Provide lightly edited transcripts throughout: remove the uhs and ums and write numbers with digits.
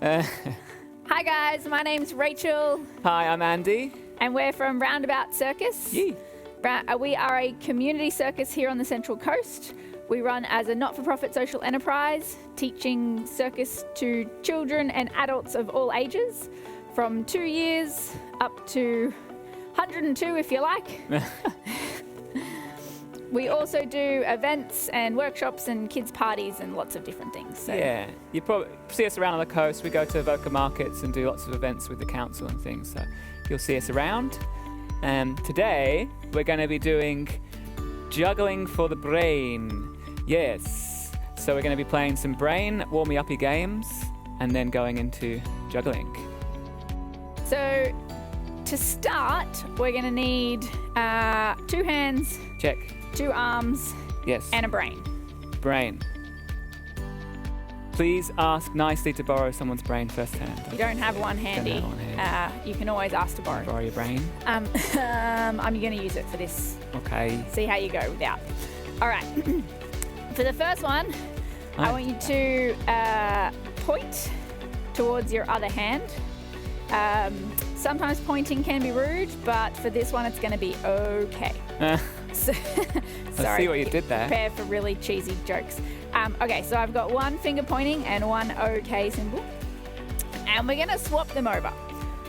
Hi guys, my name's Rachel. Hi, I'm Andy. And we're from Roundabout Circus. Yee. We are a community circus here on the Central Coast. We run as a not-for-profit social enterprise, teaching circus to children and adults of all ages, from 2 years up to 102 if you like. We also do events and workshops and kids' parties and lots of different things. So. Yeah, you probably see us around on the coast. We go to Voca markets and do lots of events with the council and things, so you'll see us around. Today, we're going to be doing Juggling for the Brain. Yes, so we're going to be playing some brain warming-uppy games and then going into juggling. So, to start, we're going to need 2 hands. Check. 2 arms. Yes. And a brain. Brain. Please ask nicely to borrow someone's brain first hand. You don't have one handy. Don't have one handy. You can always ask to borrow. Borrow your brain. I'm going to use it for this. Okay. See how you go without. All right. For the first one, I want you to point towards your other hand. Sometimes pointing can be rude, but for this one, it's going to be okay. Sorry. I see what you did there. Prepare for really cheesy jokes. Okay, so I've got 1 finger pointing and 1 okay symbol. And we're going to swap them over.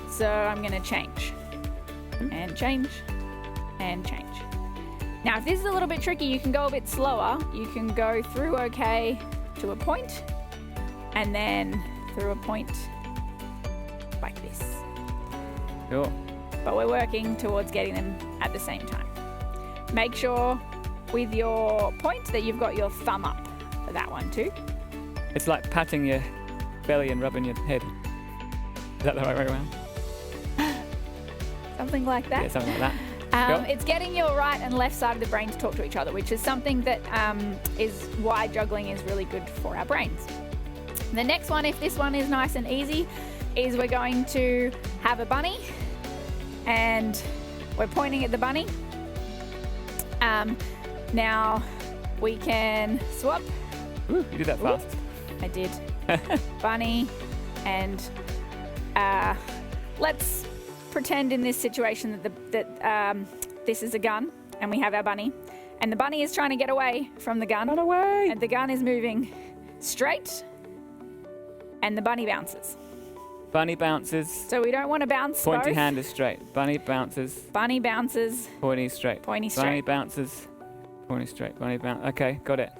So I'm going to change. And change. And change. Now, if this is a little bit tricky, you can go a bit slower. You can go through okay to a point. And then through a point like this. Sure. But we're working towards getting them at the same time. Make sure with your point that you've got your thumb up for that one too. It's like patting your belly and rubbing your head. Is that the right way around? Something like that. Yeah, something like that. It's getting your right and left side of the brain to talk to each other, which is something that is why juggling is really good for our brains. The next one, if this one is nice and easy, is we're going to have a bunny and we're pointing at the bunny. Now we can swap. Ooh, you did that fast. I did. Bunny, and let's pretend in this situation that this is a gun and we have our bunny, and the bunny is trying to get away from the gun. Run away! And the gun is moving straight, and the bunny bounces. Bunny bounces. So we don't want to bounce Pointy both. hand is straight. Bunny bounces. Bunny bounces. Pointy straight. Pointy straight. Bunny bounces. Pointy straight. Bunny bounce. Okay, got it.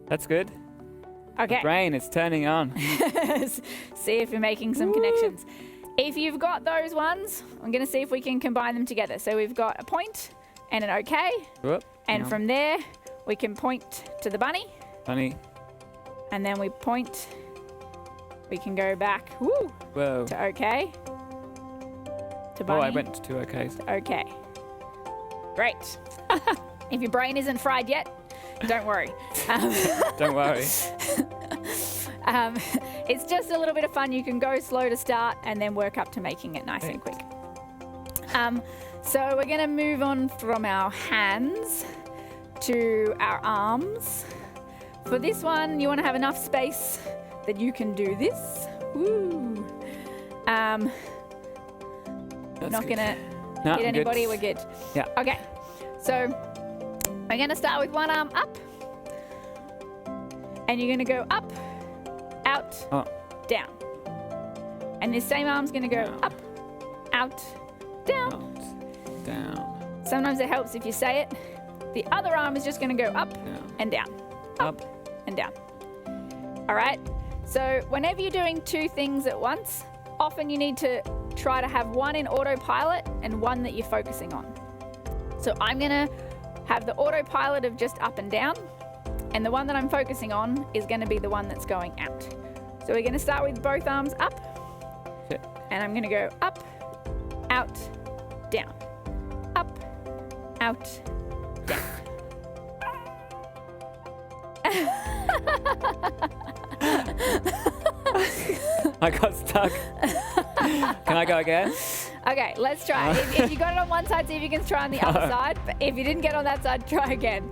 That's good. Okay. The brain is turning on. See if you're making some connections. If you've got those ones, I'm going to see if we can combine them together. So we've got a point and an okay. Whoop. And from there, we can point to the bunny. Bunny. And then we point. We can go back Whoa. to okay. To bunny. Oh, I went to okays. To okay. Great. If your brain isn't fried yet, don't worry. Don't worry. It's just a little bit of fun. You can go slow to start and then work up to making it nice and quick. So we're going to move on from our hands to our arms. For this one, you want to have enough space that you can do this. Woo! Not going to hit anybody. We're good. Yeah. Okay. So we're going to start with 1 arm up. And you're going to go up, out, down. And this same arm's going to go up, out, down. Out, down. Sometimes it helps if you say it. The other arm is just going to go up and down. Up and down. All right? So whenever you're doing 2 things at once, often you need to try to have one in autopilot and one that you're focusing on. So I'm going to have the autopilot of just up and down, and the one that I'm focusing on is going to be the one that's going out. So we're going to start with both arms up, and I'm going to go up, out, down. Up, out, down. I got stuck. Can I go again? Okay, let's try. If you got it on one side, see if you can try on the other side. But if you didn't get on that side, try again.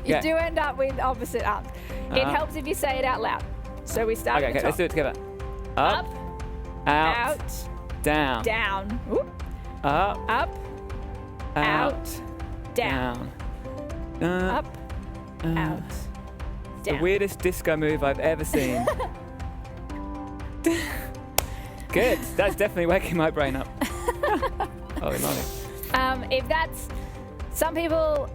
You do end up with opposite arms. It helps if you say it out loud. So we start Okay, at the top. let's do it together. Up, out, down. Down. Whoop. Up, Up. Out. Down. down. Up. Out. The Down. weirdest disco move I've ever seen. Good. That's definitely waking my brain up. Holy moly. If that's... Some people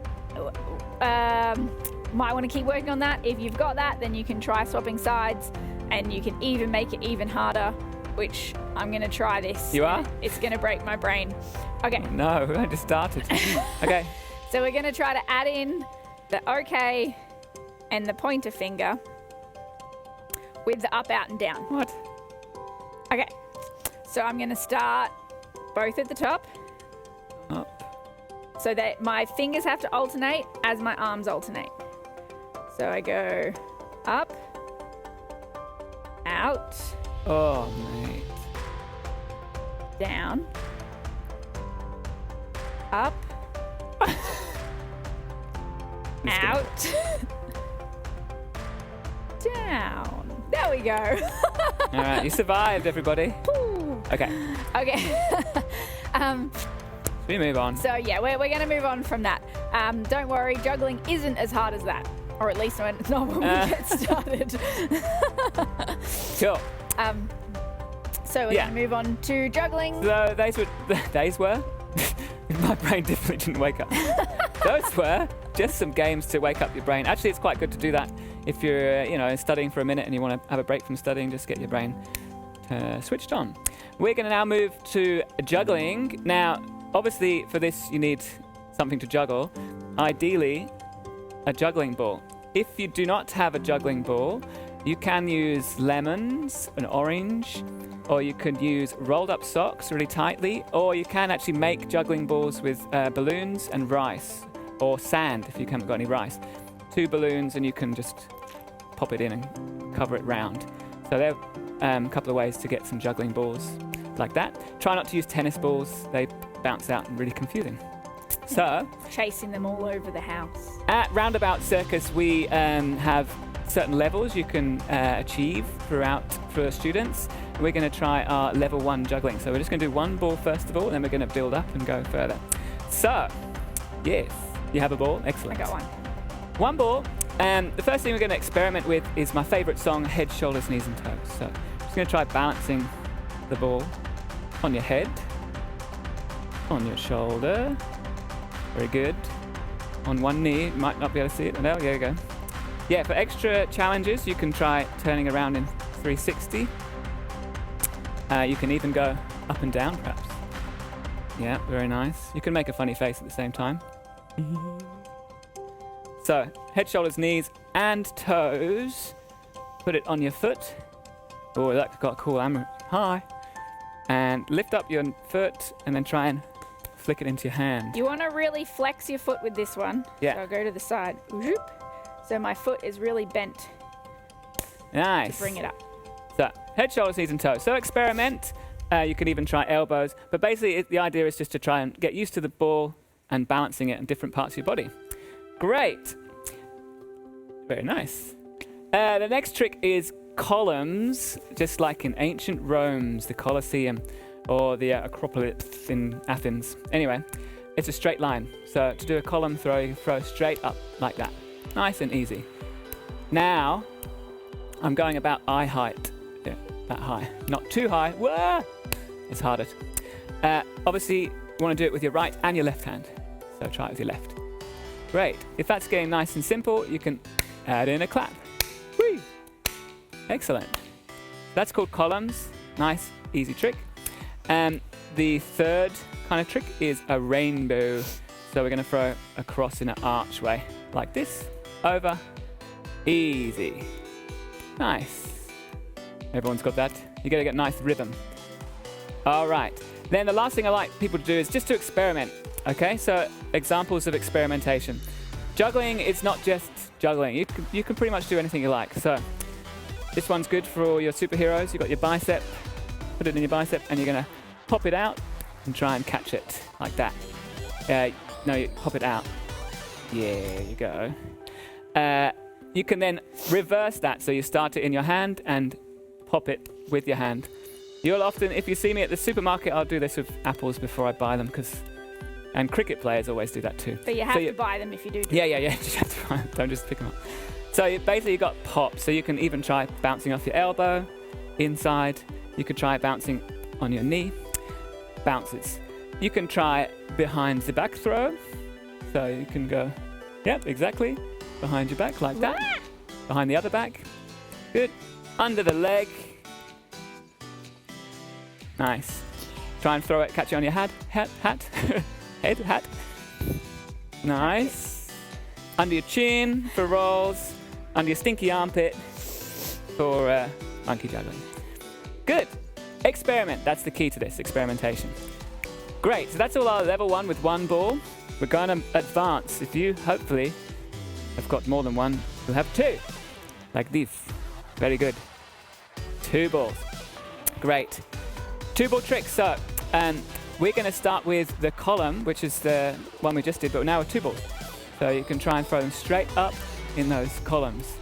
might want to keep working on that. If you've got that, then you can try swapping sides, and you can even make it even harder, which I'm going to try this. You are? It's going to break my brain. Okay. No, I just started. Okay. So we're going to try to add in the OK and the pointer finger with the up, out, and down. What? Okay. So I'm going to start both at the top Up. so that my fingers have to alternate as my arms alternate. So I go up, out, Oh, mate. down, up, out, down. There we go. All right, you survived, everybody. Woo. Okay, Okay. we move on. So yeah, we're going to move on from that. Don't worry, juggling isn't as hard as that, or at least when it's not when we get started. Cool. So we're Yeah. going to move on to juggling. So those were. My brain definitely didn't wake up. Those were just some games to wake up your brain. Actually, it's quite good to do that if you're, studying for a minute and you want to have a break from studying. Just get your brain switched on. We're going to now move to juggling. Now, obviously, for this you need something to juggle. Ideally, a juggling ball. If you do not have a juggling ball, you can use lemons, an orange, or you could use rolled up socks really tightly, or you can actually make juggling balls with balloons and rice, or sand if you haven't got any rice. 2 balloons and you can just pop it in and cover it round. So there are a couple of ways to get some juggling balls like that. Try not to use tennis balls, they bounce out and really confusing. So, Chasing them all over the house. at Roundabout Circus, we have certain levels you can achieve for students. We're going to try our level 1 juggling. So we're just going to do one ball first of all, and then we're going to build up and go further. So, yes, you have a ball. Excellent. I got one. One ball. The first thing we're going to experiment with is my favourite song, Head, Shoulders, Knees and Toes. So I'm just going to try balancing the ball on your head, on your shoulder. Very good. On one knee, you might not be able to see it. No, there you go. Yeah, for extra challenges, you can try turning around in 360. You can even go up and down, perhaps. Yeah, very nice. You can make a funny face at the same time. So, head, shoulders, knees, and toes. Put it on your foot. Oh, that got cool. Hi. And lift up your foot and then try and flick it into your hand. You want to really flex your foot with this one. Yeah. So I'll go to the side. Whoop. So my foot is really bent Nice. to bring it up. So, head, shoulders, knees, and toes. So, experiment. You can even try elbows. But basically, the idea is just to try and get used to the ball and balancing it in different parts of your body. Great. Very nice. The next trick is columns, just like in ancient Rome, the Colosseum, or the Acropolis in Athens. Anyway, it's a straight line. So to do a column throw, you throw straight up like that. Nice and easy. Now, I'm going about eye height. Yeah, that high. Not too high. Whoa! It's harder. Obviously, you want to do it with your right and your left hand. So try it with your left. Great. If that's getting nice and simple, you can add in a clap. Whee! Excellent. That's called columns. Nice, easy trick. The third kind of trick is a rainbow. So we're going to throw across in an archway like this. Over. Easy. Nice. Everyone's got that. You got to get nice rhythm. All right. Then the last thing I like people to do is just to experiment. Okay, so examples of experimentation. Juggling is not just juggling. You can pretty much do anything you like. So this one's good for all your superheroes. You've got your bicep. Put it in your bicep and you're going to pop it out and try and catch it like that. No, you pop it out. Yeah, there you go. you can then reverse that. So you start it in your hand and pop it with your hand. You'll often, if you see me at the supermarket, I'll do this with apples before I buy them, and cricket players always do that too. But you have to buy them if you do. Yeah. You just have to buy them. Don't just pick them up. So basically, you got pop. So you can even try bouncing off your elbow, inside. You could try bouncing on your knee. Bounces. You can try behind the back throw. So you can go, yep, exactly, behind your back like that. Behind the other back. Good. Under the leg. Nice. Try and throw it, catch it on your hat. Head, hat. Nice. Under your chin for rolls. Under your stinky armpit for monkey juggling. Good. Experiment. That's the key to this, experimentation. Great. So that's all our level 1 with 1 ball. We're going to advance. If you, hopefully, have got more than 1, you'll have 2. Like this. Very good. 2 balls. Great. 2 ball tricks. So we're going to start with the column, which is the one we just did, but now with 2 balls. So you can try and throw them straight up in those columns.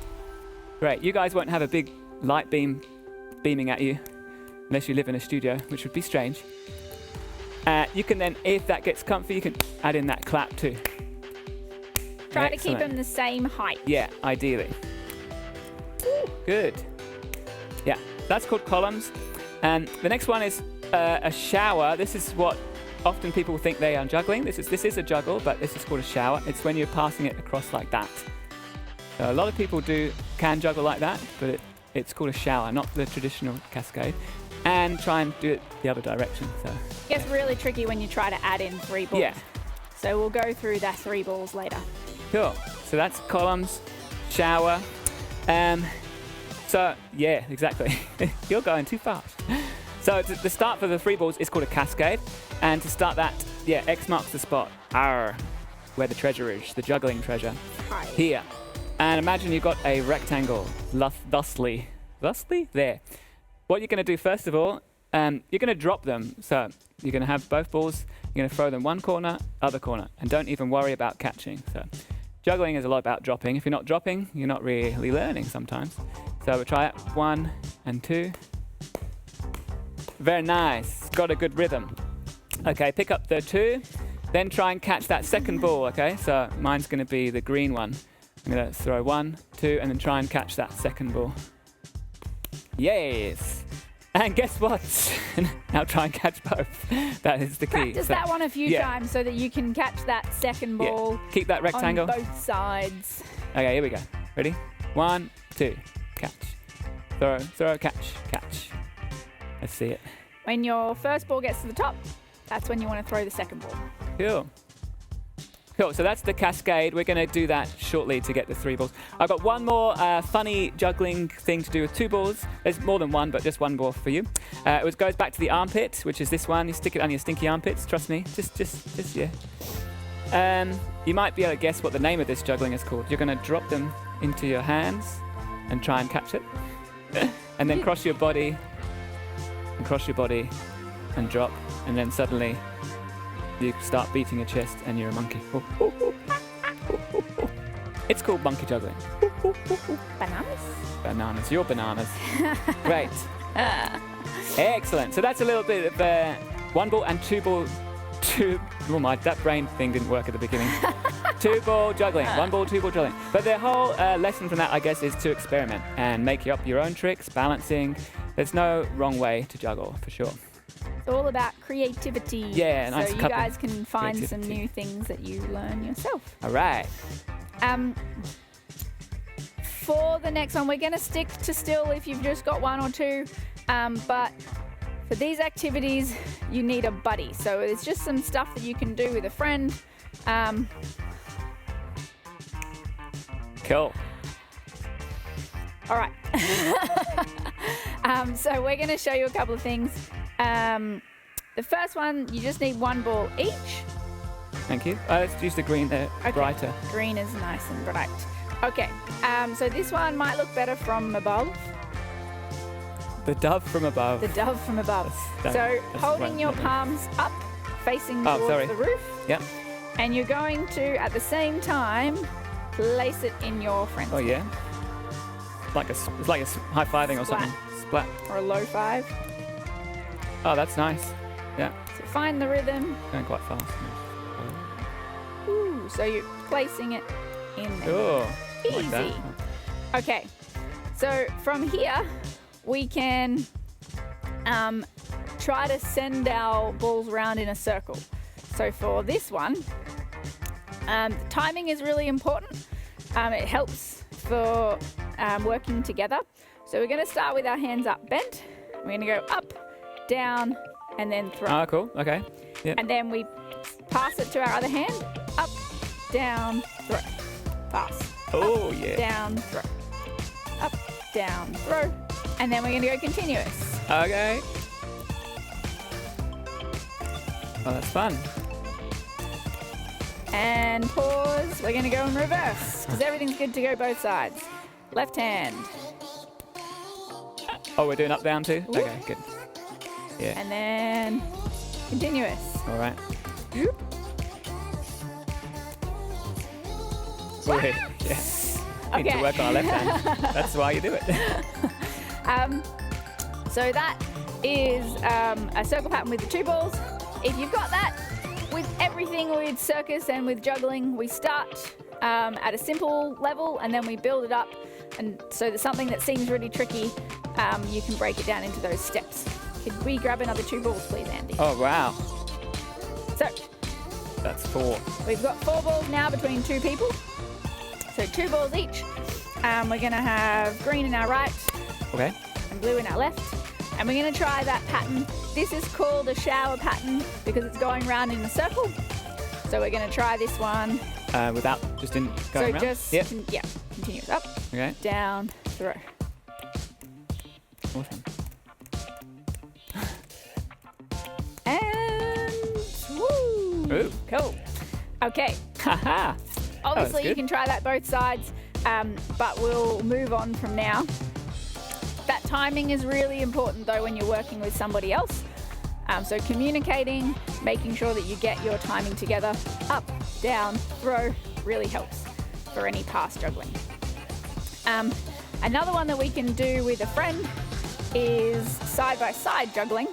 Great. You guys won't have a big light beam beaming at you unless you live in a studio, which would be strange. You can then, if that gets comfy, you can add in that clap too. Try to keep them the same height. Yeah, ideally. Good. Yeah, that's called columns. And the next one is a shower. This is what often people think they are juggling. This is a juggle, but this is called a shower. It's when you're passing it across like that. So a lot of people can juggle like that, but it's called a shower, not the traditional cascade. And try and do it the other direction. So it gets really tricky when you try to add in 3 balls. Yeah. So we'll go through that 3 balls later. Cool. So that's columns, shower. So yeah, exactly. You're going too fast. So the start for the 3 balls is called a cascade. And to start that, yeah, X marks the spot. Arr, where the treasure is, the juggling treasure. Hi. Here. And imagine you've got a rectangle, thusly there. What you're going to do first of all, you're going to drop them. So you're going to have both balls, you're going to throw them one corner, other corner, and don't even worry about catching. So juggling is a lot about dropping. If you're not dropping, you're not really learning sometimes. So we'll try it, 1 and 2. Very nice, got a good rhythm. Okay, pick up the 2, then try and catch that second ball, okay? So mine's going to be the green one. I'm going to throw 1, 2, and then try and catch that second ball. Yes. And guess what? Now try and catch both. That is the key. Practice that one a few times so that you can catch that second ball. Yeah. Keep that rectangle. On both sides. Okay, here we go. Ready? 1, 2, catch. Throw, catch. Let's see it. When your first ball gets to the top, that's when you want to throw the second ball. Cool, so that's the cascade. We're going to do that shortly to get the 3 balls. I've got one more funny juggling thing to do with 2 balls. There's more than one, but just 1 ball for you. It goes back to the armpit, which is this one. You stick it on your stinky armpits, trust me. Just yeah. You might be able to guess what the name of this juggling is called. You're going to drop them into your hands and try and catch it. And then cross your body and drop. And then suddenly you start beating your chest and you're a monkey. It's called monkey juggling. Bananas. You're bananas. Great. Excellent. So that's a little bit of 1 ball and 2 ball. That brain thing didn't work at the beginning. 2 ball juggling. 1 ball, 2 ball juggling. But the whole lesson from that, I guess, is to experiment and make up your own tricks, balancing. There's no wrong way to juggle, for sure. It's all about creativity. Yeah, nice. So you guys can find some new things that you learn yourself. All right. For the next one, we're going to stick to still if you've just got 1 or 2. But for these activities, you need a buddy. So it's just some stuff that you can do with a friend. Cool. All right. So we're going to show you a couple of things. The first one, you just need 1 ball each. Thank you. Let's use the green there, brighter. Green is nice and bright. Okay, so this one might look better from above. The dove from above. The dove from above. That's holding your palms up, facing towards the roof. Yep. And you're going to, at the same time, place it in your friend's Oh, yeah? It's like a high-fiving or Splat. something. Splat. or a low five. Oh, that's nice. Yeah, So find the rhythm. going quite fast. Ooh, so you're placing it in there. Oh, like Easy. that. Okay, so from here we can try to send our balls around in a circle. So for this one, the timing is really important. It helps for working together. So we're going to start with our hands up bent. We're going to go up, down, and then throw. Oh, cool. Okay. Yeah. And then we pass it to our other hand. Up, down, throw. Pass. Oh, Up, yeah. Down, throw. Up, down, throw. And then we're going to go continuous. Okay. Oh, that's fun. And pause. We're going to go in reverse because everything's good to go both sides. Left hand. Oh, we're doing up, down too? Ooh. Okay, good. Yeah. And then continuous. All right. Whoop. Sweet. Yes. Need to Okay. work on our left hand. That's why you do it. So that is a circle pattern with the 2 balls. If you've got that, with everything with circus and with juggling, we start at a simple level and then we build it up. And so there's something that seems really tricky, you can break it down into those steps. Could we grab another 2 balls, please, Andy? Oh, wow. So That's 4. we've got 4 balls now between 2 people. So 2 balls each. We're going to have green in our right Okay. and blue in our left. And we're going to try that pattern. This is called a shower pattern because it's going round in a circle. So we're going to try this one. Without just in going around? Just Yep. continuous. Up, Okay. down, throw. Awesome. And woo! Ooh. Cool. Okay. Haha. Obviously, you good. can try that both sides, but we'll move on from now. That timing is really important, though, when you're working with somebody else. So communicating, making sure that you get your timing together, up, down, throw, really helps for any pass juggling. Another one that we can do with a friend is side-by-side juggling.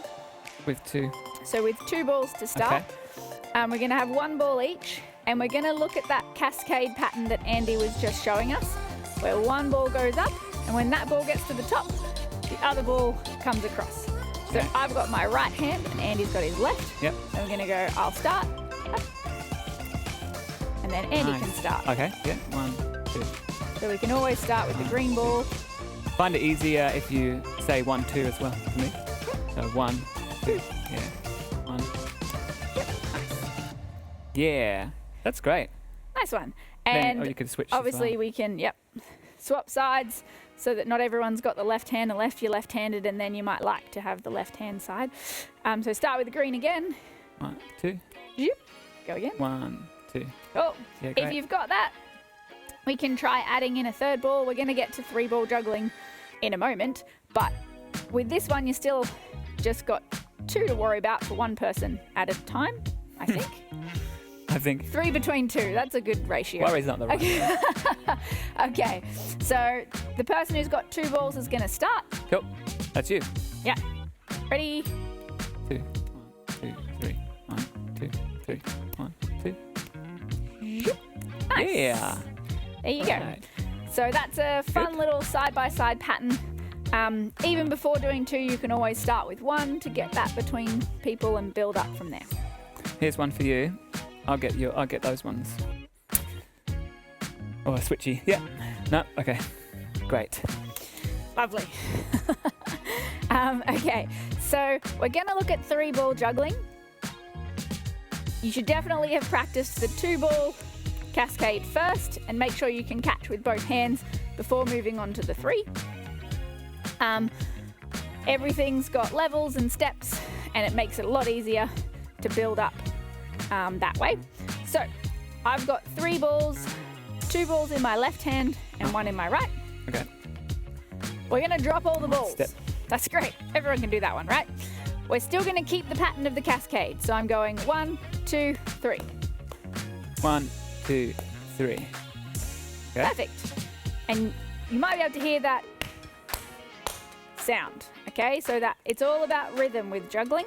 With 2. So with 2 balls to start, Okay. we're going to have 1 ball each, and we're going to look at that cascade pattern that Andy was just showing us, where 1 ball goes up, and when that ball gets to the top, the other ball comes across. So Okay. I've got my right hand, and Andy's got his left. Yep. So we're going to go, I'll start, up, and then Andy Nice. can start. Okay. Yeah. 1, 2. So we can always start with the green ball. Find it easier if you say 1, 2 as well for me. So 1, 2. Yeah. 1. Yep, nice. Yeah. That's great. Nice one. Then, And or you could switch. as obviously well. we can, swap sides so that not everyone's got the left hand and left, you're left-handed, and then you might like to have the left-hand side. So start with the green again. 1, 2. Go again. 1, 2. Oh, Yeah, if great. you've got that, we can try adding in a 3rd ball. We're going to get to 3-ball juggling in a moment, but with this one, you still just got 2 to worry about for 1 person at a time, I think. I think 3 between 2, that's a good ratio. worry's not the right. Okay. Okay, so the person who's got 2 balls is going to start. Cool. That's you. Yeah. Ready? 2, 1, 2, 3. 1, 2, 3. 1, 2. Nice. Yeah. There you go. Right. So that's a fun little side-by-side pattern. Even before doing 2, you can always start with 1 to get that between people and build up from there. Here's one for you. I'll get those ones. Oh, switchy. Yeah. No. Okay. Great. Lovely. Okay, so we're going to look at 3-ball juggling. You should definitely have practiced the 2-ball cascade first and make sure you can catch with both hands before moving on to the 3. Everything's got levels and steps, and it makes it a lot easier to build up that way. So I've got 3 balls, 2 balls in my left hand and 1 in my right. Okay. We're going to drop all the balls. Step. That's great. Everyone can do that one, right? We're still going to keep the pattern of the cascade. So I'm going 1, 2, 3. 1, 2, 3. Okay. Perfect. And you might be able to hear that sound. Okay, so that it's all about rhythm with juggling.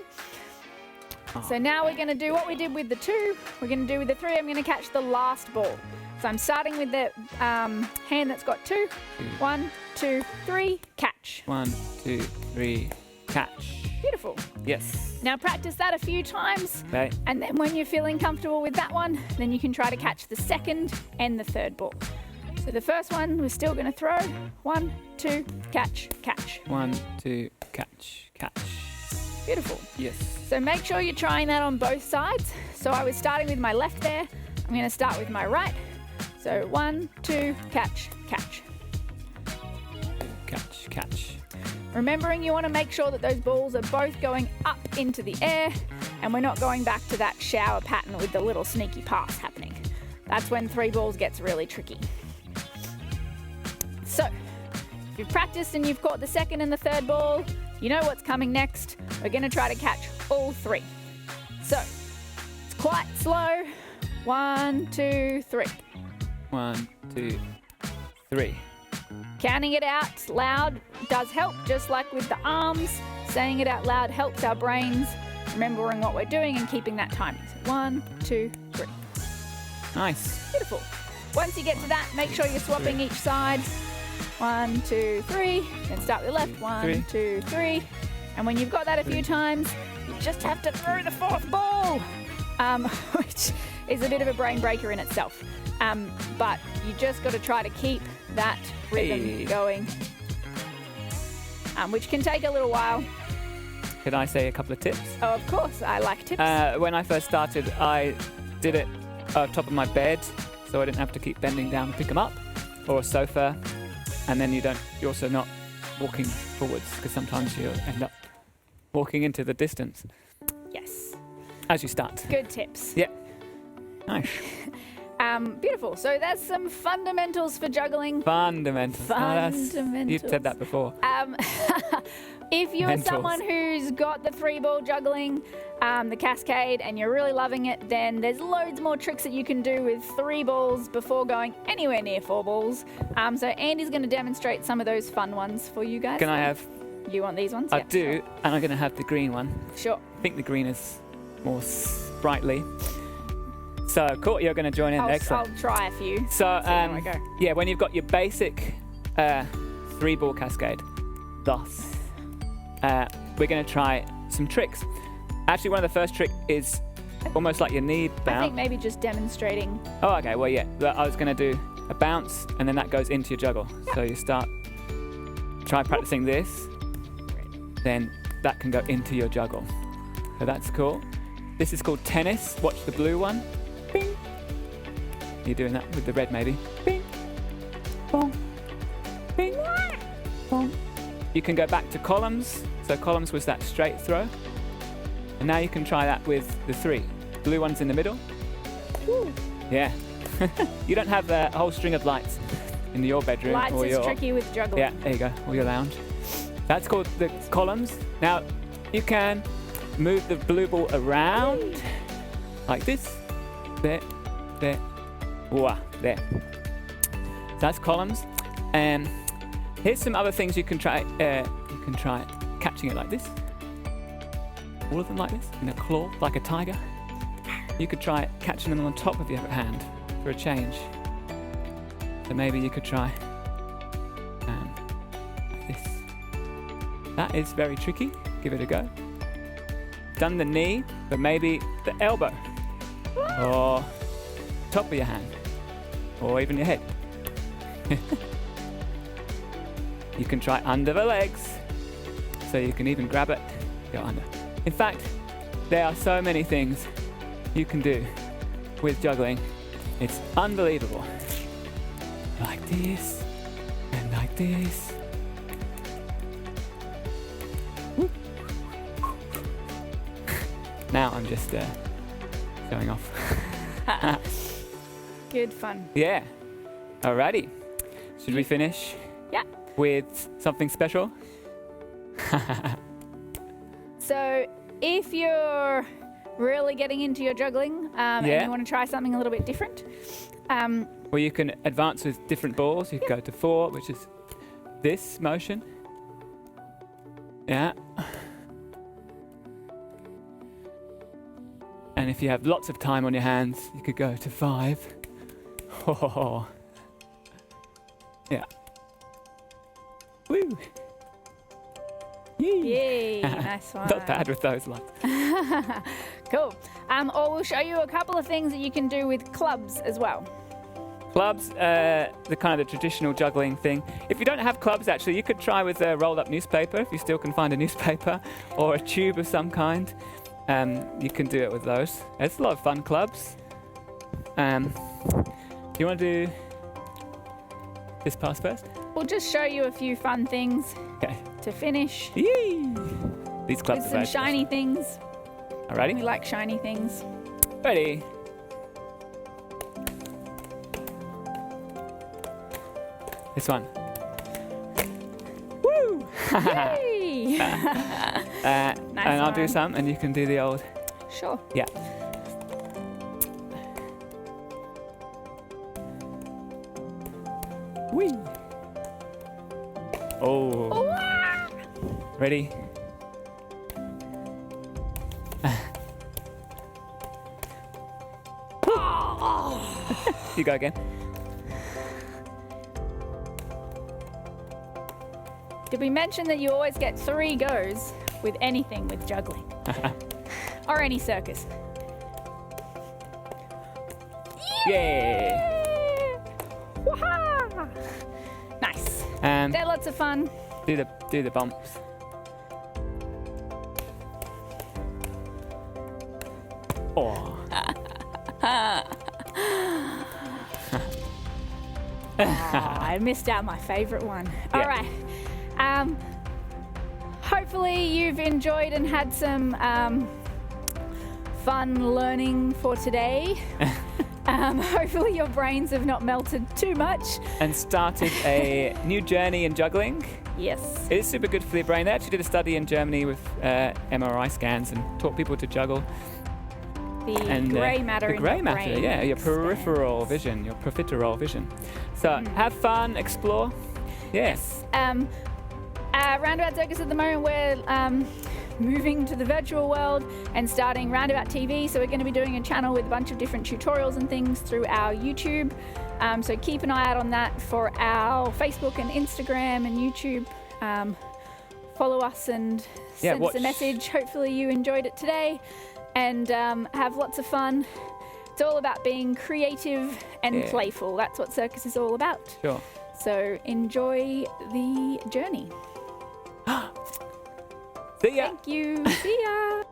Oh. So now we're going to do what we did with the 2. We're going to do with the 3. I'm going to catch the last ball. So I'm starting with the hand that's got 2. 1, 2, 3, catch. 1, 2, 3, catch. Beautiful. Yes. Now practice that a few times. Okay. And then when you're feeling comfortable with that one, then you can try to catch the 2nd and the 3rd ball. So the first one, we're still going to throw. 1, 2, catch, catch. 1, 2, catch, catch. Beautiful. Yes. So make sure you're trying that on both sides. So I was starting with my left there. I'm going to start with my right. So 1, 2, catch, catch. Catch, catch. Remembering you want to make sure that those balls are both going up into the air and we're not going back to that shower pattern with the little sneaky pass happening. That's when 3 balls gets really tricky. So, if you've practiced and you've caught the 2nd and the 3rd ball, you know what's coming next. We're going to try to catch all 3. So, it's quite slow. 1, 2, 3. 1, 2, 3. Counting it out loud does help, just like with the arms. Saying it out loud helps our brains remembering what we're doing and keeping that timing. So 1, 2, 3. Nice. Beautiful. Once you get to that, make sure you're swapping each side. 1, 2, 3. Then start with the left. 1, 2, 3. And when you've got that a few times, you just have to throw the 4th ball, which is a bit of a brain breaker in itself. But you just got to try to keep that rhythm going, which can take a little while. Could I say a couple of tips? Oh, of course, I like tips. When I first started, I did it on top of my bed, so I didn't have to keep bending down to pick them up, or a sofa, and then you're also not walking forwards, because sometimes you'll end up walking into the distance. Yes. As you start. Good tips. Yeah. Nice. Beautiful. So that's some fundamentals for juggling. Fundamentals. Fundamentals. You've said that before. If you're Mentals. someone who's got the 3-ball juggling, the cascade, and you're really loving it, then there's loads more tricks that you can do with 3 balls before going anywhere near 4 balls. So Andy's going to demonstrate some of those fun ones for you guys. Can I have... You want these ones? I Yeah, do, sure. and I'm going to have the green one. Sure. I think the green is more sprightly. So, cool, you're going to join in. Excellent. I'll try a few. So, how I go. yeah, when you've got your basic 3-ball cascade, thus, we're going to try some tricks. Actually, one of the first trick is almost like your knee bounce. I think maybe just demonstrating. Oh, okay, well, yeah. I was going to do a bounce, and then that goes into your juggle. Yep. So you try practicing this, then that can go into your juggle. So that's cool. This is called tennis. Watch the blue one. Bing. You're doing that with the red, maybe. Bing. Bong. Bing. Bong. You can go back to columns. So columns was that straight throw. And now you can try that with the 3. Blue one's in the middle. Woo. Yeah. You don't have a whole string of lights in your bedroom. Lights or is your... tricky with juggling. Yeah, there you go. Or your lounge. That's called the columns. Now, you can move the blue ball around like this. There, there, wah, there. So that's columns. And here's some other things you can try. You can try catching it like this. All of them like this, in a claw, like a tiger. You could try catching them on top of your hand for a change. So maybe you could try like this. That is very tricky. Give it a go. Done the knee, but maybe the elbow. Or top of your hand. Or even your head. You can try under the legs. So you can even grab it, go under. In fact, there are so many things you can do with juggling. It's unbelievable. Like this, and like this. Whoop. Now I'm just showing off. Good fun. Yeah. Alrighty. Should we finish? Yeah. With something special? So if you're really getting into your juggling and you want to try something a little bit different. Or you can advance with different balls. You can go to 4, which is this motion. Yeah. And if you have lots of time on your hands, you could go to 5. Oh. Yeah. Woo! Yay! Nice one. Not bad with those ones. Cool. Or we'll show you a couple of things that you can do with clubs as well. Clubs, the kind of the traditional juggling thing. If you don't have clubs, actually, you could try with a rolled-up newspaper, if you still can find a newspaper, or a tube of some kind. You can do it with those. It's a lot of fun, clubs. Do you want to do this pass first? We'll just show you a few fun things to finish. Yee! These clubs with some shiny things. Alrighty. We like shiny things. Ready. This one. Woo! Yay! Nice and I'll do some, and you can do the old. Sure. Yeah. Whee! Oh. Oh, ah! Ready? You go again. Did we mention that you always get 3 goes with anything with juggling? Or any circus? Yay! Wah-ha! Nice. They're lots of fun. Do the bumps. Oh. I missed out my favourite one. All right. Hopefully you've enjoyed and had some fun learning for today. Hopefully your brains have not melted too much. And started a new journey in juggling. Yes. It is super good for the brain. They actually did a study in Germany with MRI scans and taught people to juggle. The grey matter in your brain. Yeah, your peripheral vision, your profiterole vision. So have fun, explore. Yes. Roundabout Circus at the moment, we're moving to the virtual world and starting Roundabout TV. So we're going to be doing a channel with a bunch of different tutorials and things through our YouTube. So keep an eye out on that for our Facebook and Instagram and YouTube. Follow us and send us a message. Hopefully you enjoyed it today and have lots of fun. It's all about being creative and playful. That's what circus is all about. Sure. So enjoy the journey. See ya. Thank you. See ya.